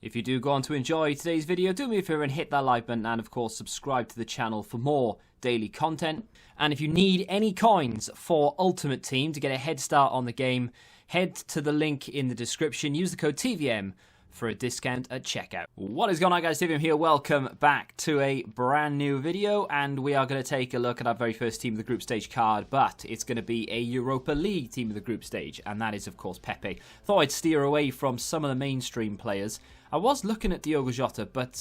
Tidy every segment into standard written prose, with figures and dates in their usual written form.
If you do go on to enjoy today's video, do me a favour and hit that like button and of course subscribe to the channel for more daily content. And if you need any coins for Ultimate Team to get a head start on the game, head to the link in the description, use the code TVM for a discount at checkout. What is going on, guys? TVM here. Welcome back to a brand new video, and we are going to take a look at our very first team of the group stage card, but it's going to be a Europa League team of the group stage, and that is of course Pepe. Thought I'd steer away from some of the mainstream players. I was looking at Diogo Jota, but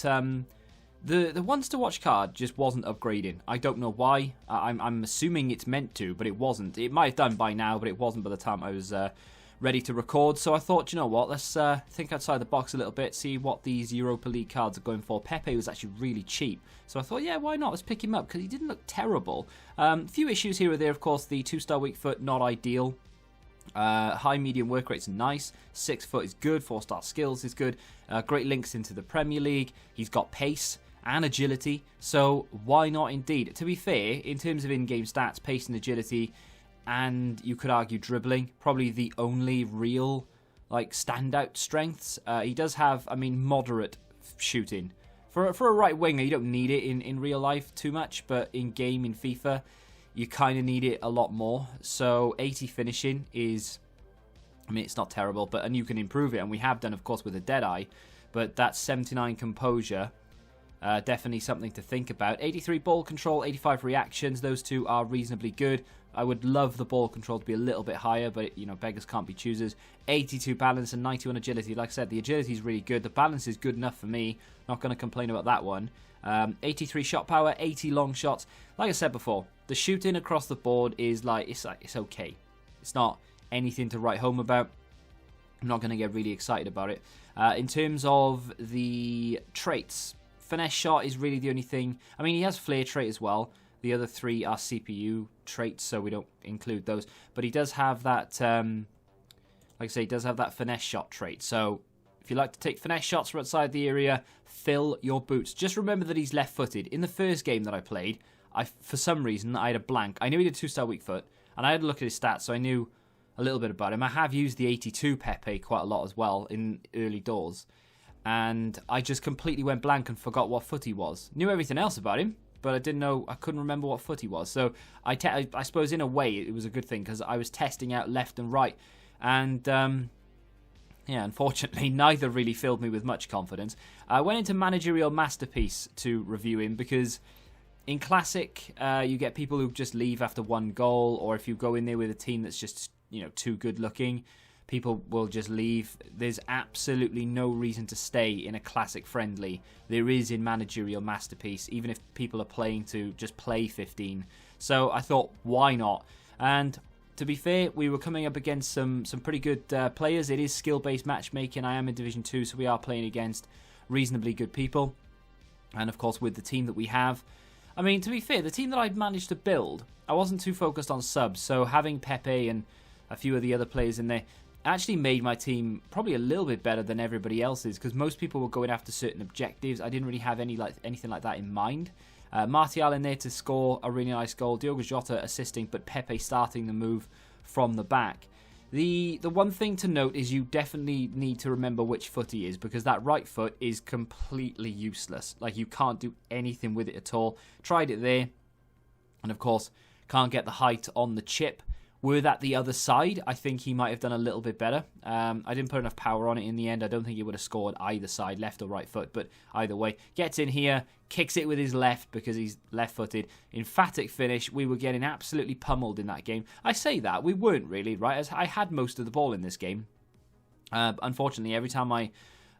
the ones to watch card just wasn't upgrading. I don't know why. I'm assuming it's meant to, but it wasn't. It might have done by now, but it wasn't by the time I was ready to record. So I thought, you know what, let's think outside the box a little bit, see what these Europa League cards are going for. Pepe was actually really cheap, so I thought, yeah, why not? Let's pick him up, because he didn't look terrible. A few issues here or there, of course. The 2-star weak foot, not ideal. High medium work rate's nice. 6 foot is good. 4-star skills is good. Great links into the Premier League. He's got pace and agility, so why not indeed? To be fair, in terms of in-game stats, pace and agility, and you could argue dribbling, probably the only real like standout strengths. He does have, I mean, moderate shooting. For a right winger, you don't need it in real life too much, but in game, in FIFA, you kind of need it a lot more. So 80 finishing is, I mean, it's not terrible, and you can improve it, and we have done, of course, with a Deadeye, but that's 79 composure. Definitely something to think about. 83 ball control, 85 reactions. Those two are reasonably good. I would love the ball control to be a little bit higher, but, you know, beggars can't be choosers. 82 balance and 91 agility. Like I said, the agility is really good. The balance is good enough for me. Not going to complain about that one. 83 shot power, 80 long shots. Like I said before, the shooting across the board is it's okay. It's not anything to write home about. I'm not going to get really excited about it. In terms of the traits, finesse shot is really the only thing. I mean, he has flair trait as well. The other three are CPU traits, so we don't include those. But he does have that, like I say, he does have that finesse shot trait. So if you like to take finesse shots from outside the area, fill your boots. Just remember that he's left-footed. In the first game that I played, for some reason, I had a blank. I knew he had a 2-star weak foot, and I had a look at his stats, so I knew a little bit about him. I have used the 82 Pepe quite a lot as well in early doors, and I just completely went blank and forgot what foot he was. Knew everything else about him, but I couldn't remember what foot he was. So I suppose in a way it was a good thing, because I was testing out left and right, and yeah, unfortunately neither really filled me with much confidence. I went into Managerial Masterpiece to review him, because in Classic you get people who just leave after one goal, or if you go in there with a team that's just, you know, too good looking, people will just leave. There's absolutely no reason to stay in a Classic friendly. There is in Managerial Masterpiece, even if people are playing to just play 15. So I thought, why not? And to be fair, we were coming up against some pretty good players. It is skill-based matchmaking. I am in Division 2, so we are playing against reasonably good people. And of course, with the team that we have, I mean, to be fair, the team that I'd managed to build, I wasn't too focused on subs, so having Pepe and a few of the other players in there actually made my team probably a little bit better than everybody else's, because most people were going after certain objectives. I didn't really have anything like that in mind. Martial in there to score a really nice goal. Diogo Jota assisting, but Pepe starting the move from the back. The one thing to note is you definitely need to remember which foot he is, because that right foot is completely useless. Like, you can't do anything with it at all. Tried it there, and of course can't get the height on the chip. Were that the other side, I think he might have done a little bit better. I didn't put enough power on it in the end. I don't think he would have scored either side, left or right foot. But either way, gets in here, kicks it with his left because he's left-footed. Emphatic finish. We were getting absolutely pummeled in that game. I say that. We weren't really, right? As I had most of the ball in this game. Unfortunately, every time my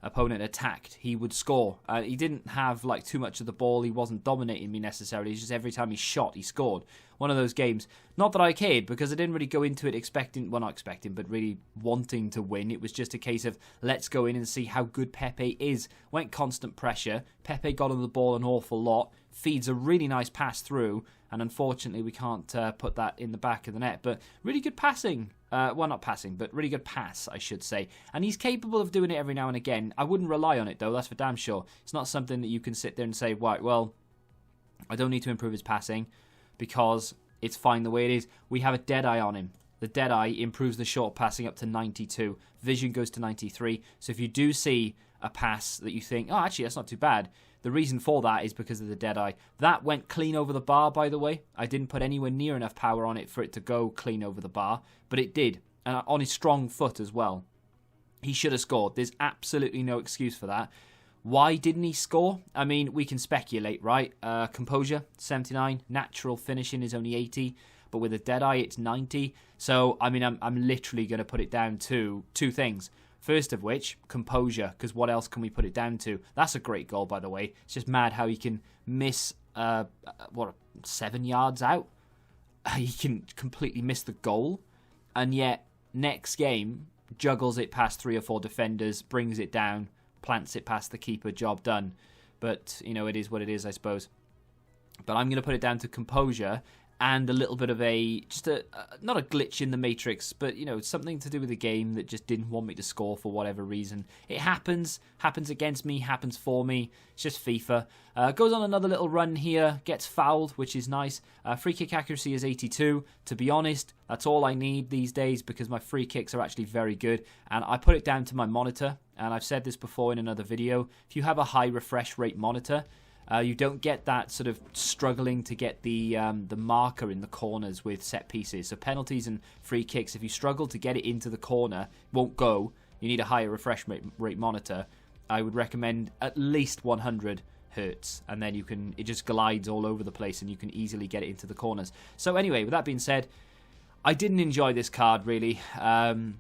opponent attacked, he would score. He didn't have like too much of the ball. He wasn't dominating me necessarily. It's just every time he shot, he scored. One of those games. Not that I cared, because I didn't really go into it expecting, well, not expecting, but really wanting to win. It was just a case of, let's go in and see how good Pepe is. Went constant pressure. Pepe got on the ball an awful lot. Feeds a really nice pass through, and unfortunately we can't put that in the back of the net. But really good passing. Well, not passing, but really good pass, I should say. And he's capable of doing it every now and again. I wouldn't rely on it, though, that's for damn sure. It's not something that you can sit there and say, right, well, I don't need to improve his passing, because it's fine the way it is. We have a Deadeye on him. The Deadeye improves the short passing up to 92. Vision goes to 93. So if you do see a pass that you think, oh, actually, that's not too bad. The reason for that is because of the deadeye. That went clean over the bar, by the way. I didn't put anywhere near enough power on it for it to go clean over the bar, but it did, and on his strong foot as well. He should have scored. There's absolutely no excuse for that. Why didn't he score? I mean, we can speculate, right? Composure, 79. Natural finishing is only 80. But with a deadeye, it's 90. So, I mean, I'm literally going to put it down to two things. First of which, composure, because what else can we put it down to? That's a great goal, by the way. It's just mad how he can miss, 7 yards out? He can completely miss the goal. And yet, next game, juggles it past 3 or 4 defenders, brings it down, plants it past the keeper, job done. But, you know, it is what it is, I suppose. But I'm going to put it down to composure and a little bit of not a glitch in the matrix, but, you know, something to do with the game that just didn't want me to score for whatever reason. It happens against me, happens for me. It's just FIFA. Goes on another little run here, gets fouled, which is nice. Free kick accuracy is 82. To be honest, that's all I need these days because my free kicks are actually very good. And I put it down to my monitor, and I've said this before in another video. If you have a high refresh rate monitor, you don't get that sort of struggling to get the marker in the corners with set pieces. So penalties and free kicks, if you struggle to get it into the corner, won't go. You need a higher refresh rate monitor. I would recommend at least 100 hertz, and then it just glides all over the place, and you can easily get it into the corners. So anyway, with that being said, I didn't enjoy this card really. I'm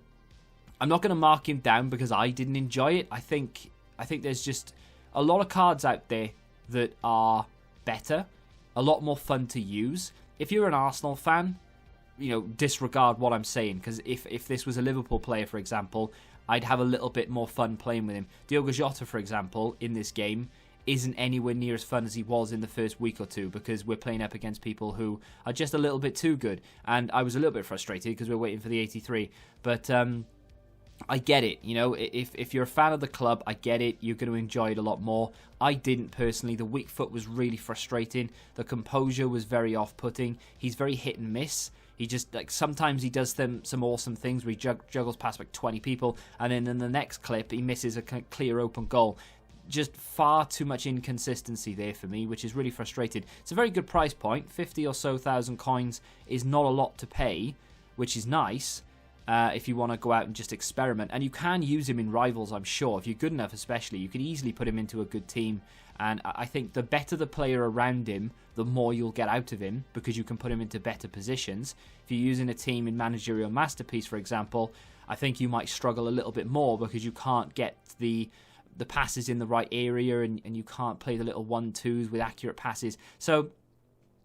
not going to mark him down because I didn't enjoy it. I think there's just a lot of cards out there that are better, a lot more fun to use. If you're an Arsenal fan, you know, disregard what I'm saying, because if this was a Liverpool player, for example, I'd have a little bit more fun playing with him. Diogo Jota, for example, in this game, isn't anywhere near as fun as he was in the first week or two because we're playing up against people who are just a little bit too good. And I was a little bit frustrated because we're waiting for the 83. But I get it, you know, if you're a fan of the club, I get it, you're going to enjoy it a lot more. I didn't personally. The weak foot was really frustrating. The composure was very off-putting. He's very hit and miss. He just, like, sometimes he does some awesome things where he juggles past like 20 people, and then in the next clip, he misses a clear open goal. Just far too much inconsistency there for me, which is really frustrating. It's a very good price point. 50 or so thousand coins is not a lot to pay, which is nice. If you want to go out and just experiment. And you can use him in rivals, I'm sure. If you're good enough, especially, you can easily put him into a good team. And I think the better the player around him, the more you'll get out of him, because you can put him into better positions. If you're using a team in Managerial Masterpiece, for example, I think you might struggle a little bit more because you can't get the passes in the right area, and you can't play the little 1-2s with accurate passes. So,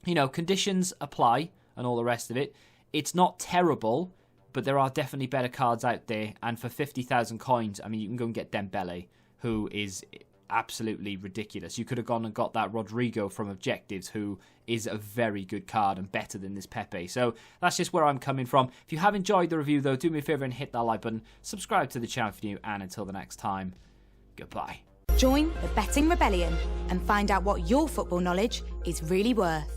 you know, conditions apply and all the rest of it. It's not terrible, but there are definitely better cards out there. And for 50,000 coins, I mean, you can go and get Dembele, who is absolutely ridiculous. You could have gone and got that Rodrigo from Objectives, who is a very good card and better than this Pepe. So that's just where I'm coming from. If you have enjoyed the review, though, do me a favour and hit that like button. Subscribe to the channel if you're new. And until the next time, goodbye. Join the Betting Rebellion and find out what your football knowledge is really worth.